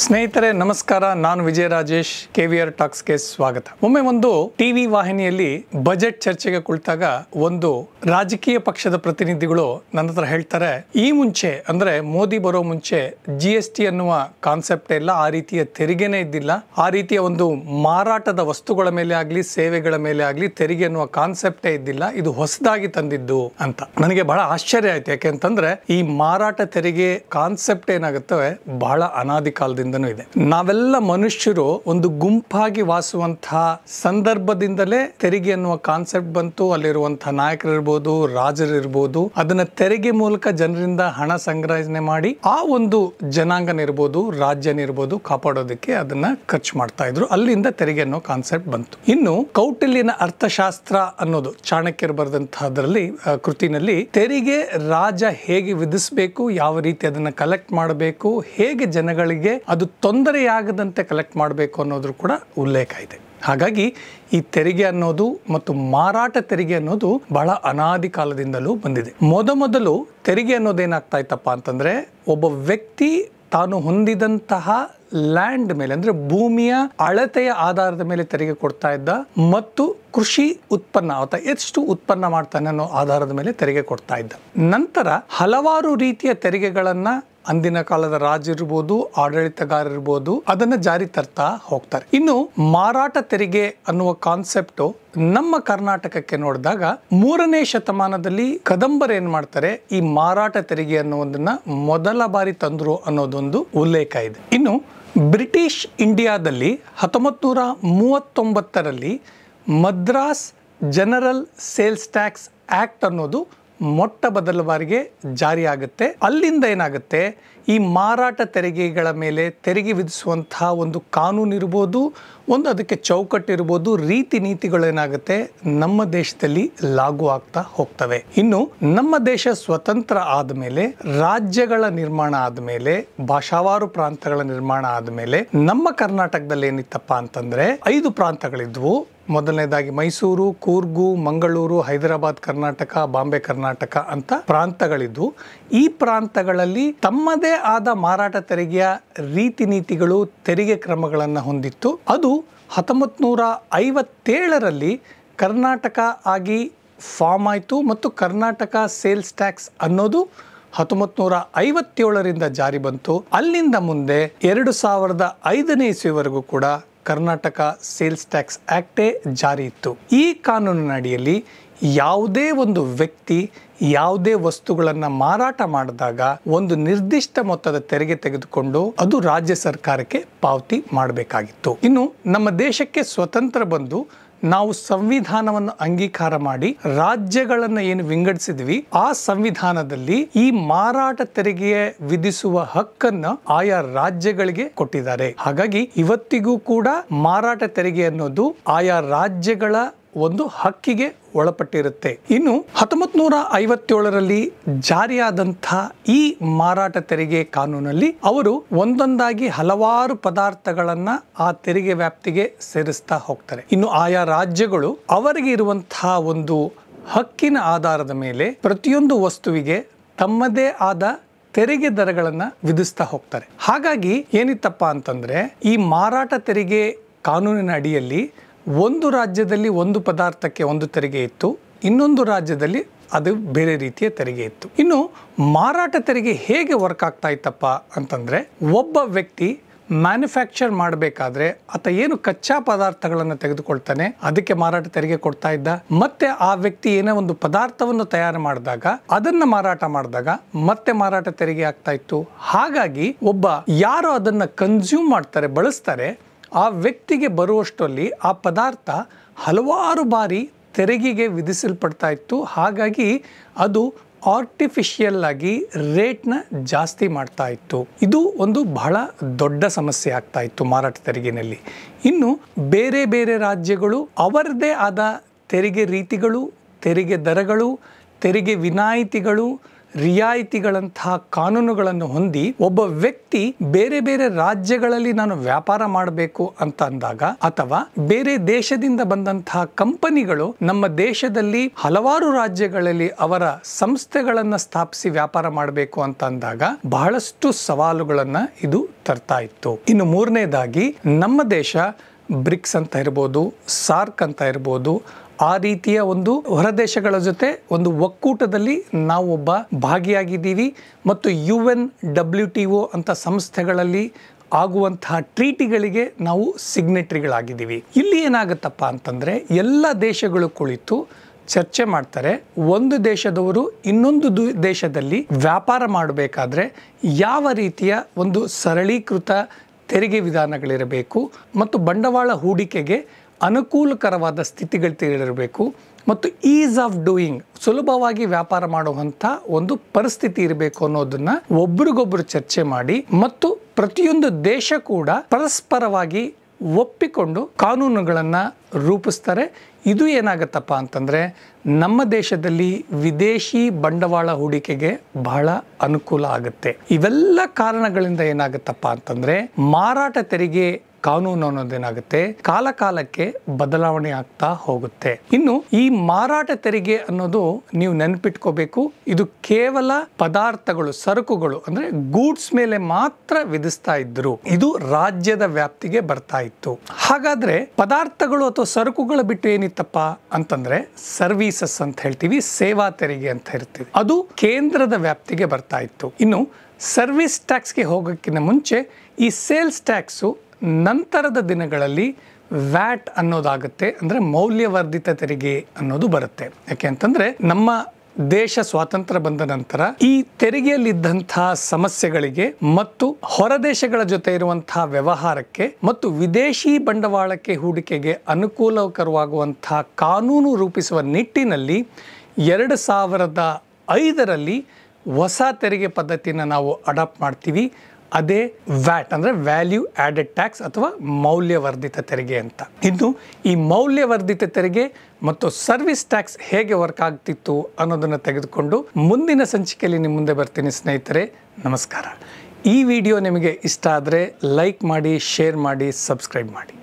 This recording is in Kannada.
ಸ್ನೇಹಿತರೆ ನಮಸ್ಕಾರ, ನಾನು ವಿಜಯ ರಾಜೇಶ್. KVR ಟಾಕ್ಸ್ಗೆ ಸ್ವಾಗತ. ಒಮ್ಮೆ ಒಂದು ಟಿವಿ ವಾಹಿನಿಯಲ್ಲಿ ಬಜೆಟ್ ಚರ್ಚೆಗೆ ಕುಳಿತಾಗ ಒಂದು ರಾಜಕೀಯ ಪಕ್ಷದ ಪ್ರತಿನಿಧಿಗಳು ನನ್ನ ಹತ್ರ ಹೇಳ್ತಾರೆ, ಈ ಮುಂಚೆ ಅಂದ್ರೆ ಮೋದಿ ಬರೋ ಮುಂಚೆ GST ಅನ್ನುವ ಕಾನ್ಸೆಪ್ಟ್ ಇಲ್ಲ, ಆ ರೀತಿಯ ತೆರಿಗೆನೇ ಇದ್ದಿಲ್ಲ, ಆ ರೀತಿಯ ಒಂದು ಮಾರಾಟದ ವಸ್ತುಗಳ ಮೇಲೆ ಆಗ್ಲಿ ಸೇವೆಗಳ ಮೇಲೆ ಆಗ್ಲಿ ತೆರಿಗೆ ಅನ್ನುವ ಕಾನ್ಸೆಪ್ಟೇ ಇದ್ದಿಲ್ಲ, ಇದು ಹೊಸದಾಗಿ ತಂದಿದ್ದು ಅಂತ. ನನಗೆ ಬಹಳ ಆಶ್ಚರ್ಯ ಆಯ್ತು. ಯಾಕೆಂತಂದ್ರೆ ಈ ಮಾರಾಟ ತೆರಿಗೆ ಕಾನ್ಸೆಪ್ಟ್ ಏನಾಗುತ್ತೆ ಬಹಳ ಅನಾದಿ ಕಾಲದಿಂದನೂ ಇದೆ. ನಾವೆಲ್ಲ ಮನುಷ್ಯರು ಒಂದು ಗುಂಪಾಗಿ ವಾಸುವಂತಹ ಸಂದರ್ಭದಿಂದಲೇ ತೆರಿಗೆ ಅನ್ನುವ ಕಾನ್ಸೆಪ್ಟ್ ಬಂತು. ಅಲ್ಲಿರುವಂತಹ ನಾಯಕರಿರ್ಬೋದು, ರಾಜರಿರ್ಬೋದು, ಅದನ್ನ ತೆರಿಗೆ ಮೂಲಕ ಜನರಿಂದ ಹಣ ಸಂಗ್ರಹಣೆ ಮಾಡಿ ಆ ಒಂದು ಜನಾಂಗನಿರ್ಬೋದು, ರಾಜ್ಯನಿರ್ಬೋದು ಕಾಪಾಡೋದಕ್ಕೆ ಅದನ್ನ ಖರ್ಚು ಮಾಡ್ತಾ ಇದ್ರು. ಅಲ್ಲಿಂದ ತೆರಿಗೆ ಅನ್ನೋ ಕಾನ್ಸೆಪ್ಟ್ ಬಂತು. ಇನ್ನು ಕೌಟಿಲ್ಯನ ಅರ್ಥಶಾಸ್ತ್ರ ಅನ್ನೋದು ಚಾಣಕ್ಯರು ಬರೆದಂತಹದ್ರಲ್ಲಿ ಕೃತಿನಲ್ಲಿ ತೆರಿಗೆ ರಾಜ ಹೇಗೆ ವಿಧಿಸಬೇಕು, ಯಾವ ರೀತಿ ಅದನ್ನ ಕಲೆಕ್ಟ್ ಮಾಡಬೇಕು, ಹೇಗೆ ಜನಗಳಿಗೆ ಅದು ತೊಂದರೆಯಾಗದಂತೆ ಕಲೆಕ್ಟ್ ಮಾಡಬೇಕು ಅನ್ನೋದ್ರ ಕೂಡ ಉಲ್ಲೇಖ ಇದೆ. ಹಾಗಾಗಿ ಈ ತೆರಿಗೆ ಅನ್ನೋದು ಮತ್ತು ಮಾರಾಟ ತೆರಿಗೆ ಅನ್ನೋದು ಬಹಳ ಅನಾದಿ ಕಾಲದಿಂದಲೂ ಬಂದಿದೆ. ಮೊದಲು ತೆರಿಗೆ ಅನ್ನೋದೇನಾಗ್ತಾ ಇತ್ತಪ್ಪ ಅಂತಂದ್ರೆ, ಒಬ್ಬ ವ್ಯಕ್ತಿ ತಾನು ಹೊಂದಿದಂತಹ ಲ್ಯಾಂಡ್ ಮೇಲೆ ಅಂದ್ರೆ ಭೂಮಿಯ ಅಳತೆಯ ಆಧಾರದ ಮೇಲೆ ತೆರಿಗೆ ಕೊಡ್ತಾ ಇದ್ದ ಮತ್ತು ಕೃಷಿ ಉತ್ಪನ್ನ ಅಥವಾ ಎಷ್ಟು ಉತ್ಪನ್ನ ಮಾಡ್ತಾನೆ ಅನ್ನೋ ಆಧಾರದ ಮೇಲೆ ತೆರಿಗೆ ಕೊಡ್ತಾ ಇದ್ದ. ನಂತರ ಹಲವಾರು ರೀತಿಯ ತೆರಿಗೆಗಳನ್ನ ಅಂದಿನ ಕಾಲದ ರಾಜರಿರ್ಬೋದು, ಆಡಳಿತಗಾರರಿರ್ಬೋದು ಅದನ್ನ ಜಾರಿ ತರ್ತಾ ಹೋಗ್ತಾರೆ. ಇನ್ನು ಮಾರಾಟ ತೆರಿಗೆ ಅನ್ನುವ ಕಾನ್ಸೆಪ್ಟ್ ನಮ್ಮ ಕರ್ನಾಟಕಕ್ಕೆ ನೋಡಿದಾಗ 3ನೇ ಶತಮಾನದಲ್ಲಿ ಕದಂಬರು ಏನ್ ಮಾಡ್ತಾರೆ, ಈ ಮಾರಾಟ ತೆರಿಗೆ ಅನ್ನೋದನ್ನ ಮೊದಲ ಬಾರಿ ತಂದ್ರು ಅನ್ನೋದೊಂದು ಉಲ್ಲೇಖ ಇದೆ. ಇನ್ನು ಬ್ರಿಟಿಷ್ ಇಂಡಿಯಾದಲ್ಲಿ 1939ರಲ್ಲಿ Madras general sales tax act ಅನ್ನೋದು ಮೊಟ್ಟ ಮೊದಲ ಬಾರಿಗೆ ಜಾರಿ ಆಗುತ್ತೆ. ಅಲ್ಲಿಂದ ಏನಾಗುತ್ತೆ, ಈ ಮಾರಾಟ ತೆರಿಗೆಗಳ ಮೇಲೆ ತೆರಿಗೆ ವಿಧಿಸುವಂತಹ ಒಂದು ಕಾನೂನು ಇರ್ಬೋದು, ಒಂದು ಅದಕ್ಕೆ ಚೌಕಟ್ಟಿರ್ಬೋದು, ರೀತಿ ನೀತಿಗಳು ಏನಾಗುತ್ತೆ ನಮ್ಮ ದೇಶದಲ್ಲಿ ಲಾಗು ಆಗ್ತಾ ಹೋಗ್ತವೆ. ಇನ್ನು ನಮ್ಮ ದೇಶ ಸ್ವತಂತ್ರ ಆದಮೇಲೆ, ರಾಜ್ಯಗಳ ನಿರ್ಮಾಣ ಆದಮೇಲೆ, ಭಾಷಾವಾರು ಪ್ರಾಂತಗಳ ನಿರ್ಮಾಣ ಆದಮೇಲೆ ನಮ್ಮ ಕರ್ನಾಟಕದಲ್ಲಿ ಏನಿತ್ತಪ್ಪ ಅಂತಂದ್ರೆ 5 ಪ್ರಾಂತಗಳಿದ್ವು. ಮೊದಲನೇದಾಗಿ ಮೈಸೂರು, ಕೂರ್ಗು, ಮಂಗಳೂರು, ಹೈದರಾಬಾದ್ ಕರ್ನಾಟಕ, ಬಾಂಬೆ ಕರ್ನಾಟಕ ಅಂತ ಪ್ರಾಂತಗಳಿದ್ವು. ಈ ಪ್ರಾಂತಗಳಲ್ಲಿ ತಮ್ಮದೇ ಆದ ಮಾರಾಟ ತೆರಿಗೆಯ ರೀತಿ ನೀತಿಗಳು, ತೆರಿಗೆ ಕ್ರಮಗಳನ್ನು ಹೊಂದಿತ್ತು. ಅದು 1957ರಲ್ಲಿ ಕರ್ನಾಟಕ ಆಗಿ ಫಾರ್ಮ್ ಆಯಿತು ಮತ್ತು ಕರ್ನಾಟಕ ಸೇಲ್ಸ್ ಟ್ಯಾಕ್ಸ್ ಅನ್ನೋದು 1957ರಿಂದ ಜಾರಿ ಬಂತು. ಅಲ್ಲಿಂದ ಮುಂದೆ 2005ನೇ ಇಸ್ವಿವರೆಗೂ ಕೂಡ ಕರ್ನಾಟಕ ಸೇಲ್ಸ್ ಟ್ಯಾಕ್ಸ್ ಆಕ್ಟೇ ಜಾರಿ ಇತ್ತು. ಈ ಕಾನೂನಿನ ಅಡಿಯಲ್ಲಿ ಯಾವುದೇ ಒಂದು ವ್ಯಕ್ತಿ ಯಾವುದೇ ವಸ್ತುಗಳನ್ನು ಮಾರಾಟ ಮಾಡಿದಾಗ ಒಂದು ನಿರ್ದಿಷ್ಟ ಮೊತ್ತದ ತೆರಿಗೆ ತೆಗೆದುಕೊಂಡು ಅದು ರಾಜ್ಯ ಸರ್ಕಾರಕ್ಕೆ ಪಾವತಿ ಮಾಡಬೇಕಾಗಿತ್ತು. ಇನ್ನು ನಮ್ಮ ದೇಶಕ್ಕೆ ಸ್ವತಂತ್ರ ಬಂದು ನಾವು ಸಂವಿಧಾನವನ್ನು ಅಂಗೀಕಾರ ಮಾಡಿ ರಾಜ್ಯಗಳನ್ನು ಏನು ವಿಂಗಡಿಸಿದ್ವಿ, ಆ ಸಂವಿಧಾನದಲ್ಲಿ ಈ ಮಾರಾಟ ತೆರಿಗೆ ವಿಧಿಸುವ ಹಕ್ಕನ್ನು ಆಯಾ ರಾಜ್ಯಗಳಿಗೆ ಕೊಟ್ಟಿದ್ದಾರೆ. ಹಾಗಾಗಿ ಇವತ್ತಿಗೂ ಕೂಡ ಮಾರಾಟ ತೆರಿಗೆ ಅನ್ನೋದು ಆಯಾ ರಾಜ್ಯಗಳ ಒಂದು ಹಕ್ಕಿಗೆ ಒಳಪಟ್ಟಿರುತ್ತೆ. ಇನ್ನು 1957ರಲ್ಲಿ ಜಾರಿಯಾದಂತಹ ಈ ಮಾರಾಟ ತೆರಿಗೆ ಕಾನೂನಲ್ಲಿ ಅವರು ಒಂದೊಂದಾಗಿ ಹಲವಾರು ಪದಾರ್ಥಗಳನ್ನ ಆ ತೆರಿಗೆ ವ್ಯಾಪ್ತಿಗೆ ಸೇರಿಸ್ತಾ ಹೋಗ್ತಾರೆ. ಇನ್ನು ಆಯಾ ರಾಜ್ಯಗಳು ಅವರಿಗೆ ಇರುವಂತಹ ಒಂದು ಹಕ್ಕಿನ ಆಧಾರದ ಮೇಲೆ ಪ್ರತಿಯೊಂದು ವಸ್ತುವಿಗೆ ತಮ್ಮದೇ ಆದ ತೆರಿಗೆ ದರಗಳನ್ನ ವಿಧಿಸ್ತಾ ಹೋಗ್ತಾರೆ. ಹಾಗಾಗಿ ಏನಿತ್ತಪ್ಪ ಅಂತಂದ್ರೆ, ಈ ಮಾರಾಟ ತೆರಿಗೆ ಕಾನೂನಿನ ಅಡಿಯಲ್ಲಿ ಒಂದು ರಾಜ್ಯದಲ್ಲಿ ಒಂದು ಪದಾರ್ಥಕ್ಕೆ ಒಂದು ತೆರಿಗೆ ಇತ್ತು, ಇನ್ನೊಂದು ರಾಜ್ಯದಲ್ಲಿ ಅದು ಬೇರೆ ರೀತಿಯ ತೆರಿಗೆ ಇತ್ತು. ಇನ್ನು ಮಾರಾಟ ತೆರಿಗೆ ಹೇಗೆ ವರ್ಕ್ ಆಗ್ತಾ ಇತ್ತಪ್ಪ ಅಂತಂದ್ರೆ, ಒಬ್ಬ ವ್ಯಕ್ತಿ ಮ್ಯಾನುಫ್ಯಾಕ್ಚರ್ ಮಾಡಬೇಕಾದ್ರೆ ಆತ ಏನು ಕಚ್ಚಾ ಪದಾರ್ಥಗಳನ್ನು ತೆಗೆದುಕೊಳ್ತಾನೆ ಅದಕ್ಕೆ ಮಾರಾಟ ತೆರಿಗೆ ಕೊಡ್ತಾ ಇದ್ದ. ಮತ್ತೆ ಆ ವ್ಯಕ್ತಿ ಏನೋ ಒಂದು ಪದಾರ್ಥವನ್ನು ತಯಾರು ಮಾಡಿದಾಗ ಅದನ್ನ ಮಾರಾಟ ಮಾಡಿದಾಗ ಮತ್ತೆ ಮಾರಾಟ ತೆರಿಗೆ ಆಗ್ತಾ ಇತ್ತು. ಹಾಗಾಗಿ ಒಬ್ಬ ಯಾರು ಅದನ್ನ ಕನ್ಸ್ಯೂಮ್ ಮಾಡ್ತಾರೆ, ಬಳಸ್ತಾರೆ, ಆ ವ್ಯಕ್ತಿಗೆ ಬರುವಷ್ಟರಲ್ಲಿ ಆ ಪದಾರ್ಥ ಹಲವಾರು ಬಾರಿ ತೆರಿಗೆಗೆ ವಿಧಿಸಲ್ಪಡ್ತಾ ಇತ್ತು. ಹಾಗಾಗಿ ಅದು ಆರ್ಟಿಫಿಷಿಯಲ್ ಆಗಿ ರೇಟ್ನ ಜಾಸ್ತಿ ಮಾಡ್ತಾ ಇತ್ತು. ಇದು ಒಂದು ಬಹಳ ದೊಡ್ಡ ಸಮಸ್ಯೆ ಆಗ್ತಾ ಇತ್ತು ಮಾರಾಟ ತೆರಿಗೆನಲ್ಲಿ. ಇನ್ನು ಬೇರೆ ಬೇರೆ ರಾಜ್ಯಗಳು ಅವರದೇ ಆದ ತೆರಿಗೆ ರೀತಿಗಳು, ತೆರಿಗೆ ದರಗಳು, ತೆರಿಗೆ ವಿನಾಯಿತಿಗಳು, ರಿಯಾಯಿತಿಗಳಂತಹ ಕಾನೂನುಗಳನ್ನು ಹೊಂದಿ ಒಬ್ಬ ವ್ಯಕ್ತಿ ಬೇರೆ ಬೇರೆ ರಾಜ್ಯಗಳಲ್ಲಿ ನಾನು ವ್ಯಾಪಾರ ಮಾಡಬೇಕು ಅಂತ ಅಂದಾಗ, ಅಥವಾ ಬೇರೆ ದೇಶದಿಂದ ಬಂದಂತಹ ಕಂಪನಿಗಳು ನಮ್ಮ ದೇಶದಲ್ಲಿ ಹಲವಾರು ರಾಜ್ಯಗಳಲ್ಲಿ ಅವರ ಸಂಸ್ಥೆಗಳನ್ನ ಸ್ಥಾಪಿಸಿ ವ್ಯಾಪಾರ ಮಾಡಬೇಕು ಅಂತ ಅಂದಾಗ ಬಹಳಷ್ಟು ಸವಾಲುಗಳನ್ನ ಇದು ತರ್ತಾ ಇತ್ತು. ಇನ್ನು ಮೂರನೇದಾಗಿ ನಮ್ಮ ದೇಶ ಬ್ರಿಕ್ಸ್ ಅಂತ ಇರ್ಬೋದು, ಸಾರ್ಕ್ ಅಂತ ಇರ್ಬೋದು, ಆ ರೀತಿಯ ಒಂದು ಹೊರದೇಶಗಳ ಜೊತೆ ಒಂದು ಒಕ್ಕೂಟದಲ್ಲಿ ನಾವು ಒಬ್ಬ ಭಾಗಿಯಾಗಿದ್ದೀವಿ ಮತ್ತು UNWTO ಅಂತ ಸಂಸ್ಥೆಗಳಲ್ಲಿ ಆಗುವಂತಹ ಟ್ರೀಟಿಗಳಿಗೆ ನಾವು ಸಿಗ್ನೆಟರಿಗಳಾಗಿದ್ದೀವಿ. ಇಲ್ಲಿ ಏನಾಗುತ್ತಪ್ಪ ಅಂತಂದ್ರೆ ಎಲ್ಲ ದೇಶಗಳು ಕುಳಿತು ಚರ್ಚೆ ಮಾಡ್ತಾರೆ. ಒಂದು ದೇಶದವರು ಇನ್ನೊಂದು ದೇಶದಲ್ಲಿ ವ್ಯಾಪಾರ ಮಾಡಬೇಕಾದ್ರೆ ಯಾವ ರೀತಿಯ ಒಂದು ಸರಳೀಕೃತ ತೆರಿಗೆ ವಿಧಾನಗಳಿರಬೇಕು ಮತ್ತು ಬಂಡವಾಳ ಹೂಡಿಕೆಗೆ ಅನುಕೂಲಕರವಾದ ಸ್ಥಿತಿಗಳಿರಬೇಕು ಮತ್ತು ಈಸ್ ಆಫ್ ಡೂಯಿಂಗ್, ಸುಲಭವಾಗಿ ವ್ಯಾಪಾರ ಮಾಡುವಂಥ ಒಂದು ಪರಿಸ್ಥಿತಿ ಇರಬೇಕು ಅನ್ನೋದನ್ನ ಒಬ್ರಿಗೊಬ್ರು ಚರ್ಚೆ ಮಾಡಿ ಮತ್ತು ಪ್ರತಿಯೊಂದು ದೇಶ ಕೂಡ ಪರಸ್ಪರವಾಗಿ ಒಪ್ಪಿಕೊಂಡು ಕಾನೂನುಗಳನ್ನು ರೂಪಿಸ್ತಾರೆ. ಇದು ಏನಾಗುತ್ತಪ್ಪ ಅಂತಂದ್ರೆ ನಮ್ಮ ದೇಶದಲ್ಲಿ ವಿದೇಶಿ ಬಂಡವಾಳ ಹೂಡಿಕೆಗೆ ಬಹಳ ಅನುಕೂಲ ಆಗುತ್ತೆ. ಇವೆಲ್ಲ ಕಾರಣಗಳಿಂದ ಏನಾಗುತ್ತಪ್ಪ ಅಂತಂದ್ರೆ ಮಾರಾಟ ತೆರಿಗೆ ಕಾನೂನು ಅನ್ನೋದೇನಾಗುತ್ತೆ ಕಾಲ ಕಾಲಕ್ಕೆ ಬದಲಾವಣೆ ಆಗ್ತಾ ಹೋಗುತ್ತೆ. ಇನ್ನು ಈ ಮಾರಾಟ ತೆರಿಗೆ ಅನ್ನೋದು ನೀವು ನೆನಪಿಟ್ಕೋಬೇಕು, ಇದು ಕೇವಲ ಪದಾರ್ಥಗಳು, ಸರಕುಗಳು ಅಂದ್ರೆ ಗೂಡ್ಸ್ ಮೇಲೆ ಮಾತ್ರ ವಿಧಿಸ್ತಾ ಇದ್ರು. ಇದು ರಾಜ್ಯದ ವ್ಯಾಪ್ತಿಗೆ ಬರ್ತಾ ಇತ್ತು. ಹಾಗಾದ್ರೆ ಪದಾರ್ಥಗಳು ಅಥವಾ ಸರಕುಗಳ ಬಿಟ್ಟು ಏನಿತ್ತಪ್ಪ ಅಂತಂದ್ರೆ ಸರ್ವೀಸಸ್ ಅಂತ ಹೇಳ್ತೀವಿ, ಸೇವಾ ತೆರಿಗೆ ಅಂತ ಹೇಳ್ತೀವಿ, ಅದು ಕೇಂದ್ರದ ವ್ಯಾಪ್ತಿಗೆ ಬರ್ತಾ ಇತ್ತು. ಇನ್ನು ಸರ್ವಿಸ್ ಟ್ಯಾಕ್ಸ್ಗೆ ಹೋಗೋಕ್ಕಿಂತ ಮುಂಚೆ ಈ ಸೇಲ್ಸ್ ಟ್ಯಾಕ್ಸು ನಂತರದ ದಿನಗಳಲ್ಲಿ ವ್ಯಾಟ್ ಅನ್ನೋದಾಗುತ್ತೆ, ಅಂದ್ರೆ ಮೌಲ್ಯವರ್ಧಿತ ತೆರಿಗೆ ಅನ್ನೋದು ಬರುತ್ತೆ. ಯಾಕೆ ಅಂತಂದ್ರೆ ನಮ್ಮ ದೇಶ ಸ್ವಾತಂತ್ರ್ಯ ಬಂದ ನಂತರ ಈ ತೆರಿಗೆಯಲ್ಲಿದ್ದಂತಹ ಸಮಸ್ಯೆಗಳಿಗೆ ಮತ್ತು ಹೊರದೇಶಗಳ ಜೊತೆ ಇರುವಂತಹ ವ್ಯವಹಾರಕ್ಕೆ ಮತ್ತು ವಿದೇಶಿ ಬಂಡವಾಳಕ್ಕೆ ಹೂಡಿಕೆಗೆ ಅನುಕೂಲಕರವಾಗುವಂತಹ ಕಾನೂನು ರೂಪಿಸುವ ನಿಟ್ಟಿನಲ್ಲಿ 2005ರಲ್ಲಿ ಹೊಸ ತೆರಿಗೆ ಪದ್ಧತಿಯನ್ನು ನಾವು ಅಡಾಪ್ಟ್ ಮಾಡ್ತೀವಿ. ಅದೇ ವ್ಯಾಟ್ ಅಂದ್ರೆ ವ್ಯಾಲ್ಯೂ ಆಡೆಡ್ ಟ್ಯಾಕ್ಸ್ ಅಥವಾ ಮೌಲ್ಯವರ್ಧಿತ ತೆರಿಗೆ ಅಂತ. ಇನ್ನು ಈ ಮೌಲ್ಯವರ್ಧಿತ ತೆರಿಗೆ ಮತ್ತು ಸರ್ವಿಸ್ ಟ್ಯಾಕ್ಸ್ ಹೇಗೆ ವರ್ಕ್ ಆಗ್ತಿತ್ತು ಅನ್ನೋದನ್ನು ತೆಗೆದುಕೊಂಡು ಮುಂದಿನ ಸಂಚಿಕೆಯಲ್ಲಿ ನಿಮ್ಮ ಮುಂದೆ ಬರ್ತೀನಿ ಸ್ನೇಹಿತರೆ. ನಮಸ್ಕಾರ. ಈ ವಿಡಿಯೋ ನಿಮಗೆ ಇಷ್ಟ ಆದರೆ ಲೈಕ್ ಮಾಡಿ, ಶೇರ್ ಮಾಡಿ, ಸಬ್ಸ್ಕ್ರೈಬ್ ಮಾಡಿ.